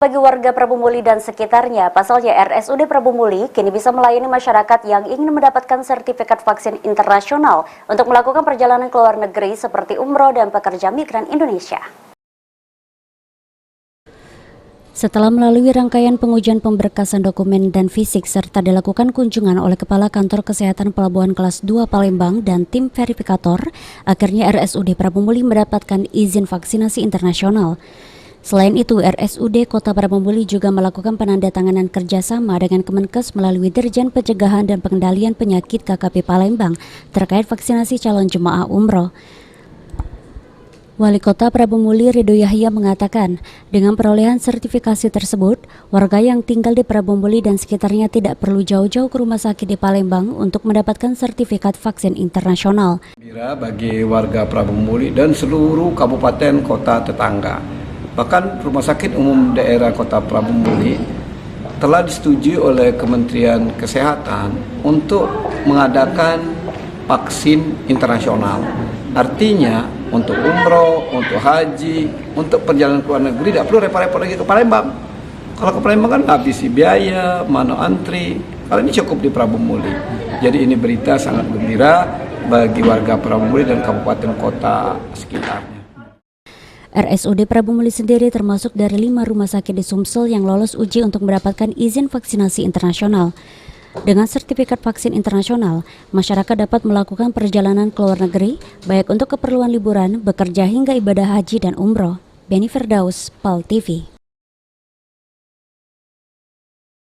Bagi warga Prabu Muli dan sekitarnya, pasalnya RSUD Prabu Muli kini bisa melayani masyarakat yang ingin mendapatkan sertifikat vaksin internasional untuk melakukan perjalanan ke luar negeri seperti umroh dan pekerja migran Indonesia. Setelah melalui rangkaian pengujian pemberkasan dokumen dan fisik serta dilakukan kunjungan oleh Kepala Kantor Kesehatan Pelabuhan Kelas 2 Palembang dan tim verifikator, akhirnya RSUD Prabu Muli mendapatkan izin vaksinasi internasional. Selain itu, RSUD Kota Prabu Muli juga melakukan penandatanganan kerjasama dengan Kemenkes melalui Dirjen Pencegahan dan Pengendalian Penyakit KKP Palembang terkait vaksinasi calon jemaah umroh. Wali Kota Prabu Muli Ridho Yahya mengatakan, dengan perolehan sertifikasi tersebut, warga yang tinggal di Prabu Muli dan sekitarnya tidak perlu jauh-jauh ke rumah sakit di Palembang untuk mendapatkan sertifikat vaksin internasional. Bagi warga Prabu Muli dan seluruh kabupaten kota tetangga. Bahkan Rumah Sakit Umum Daerah Kota Prabu Muli telah disetujui oleh Kementerian Kesehatan untuk mengadakan vaksin internasional. Artinya untuk umroh, untuk haji, untuk perjalanan ke luar negeri tidak perlu repot-repot lagi ke Palembang. Kalau ke Palembang kan habis biaya, mana antri. Kalau ini cukup di Prabu Muli. Jadi ini berita sangat gembira bagi warga Prabu Muli dan kabupaten kota sekitarnya. RSUD Prabu Muli sendiri termasuk dari 5 rumah sakit di Sumsel yang lolos uji untuk mendapatkan izin vaksinasi internasional. Dengan sertifikat vaksin internasional, masyarakat dapat melakukan perjalanan ke luar negeri, baik untuk keperluan liburan, bekerja hingga ibadah haji dan umroh. Beni Firdaus, PAL TV.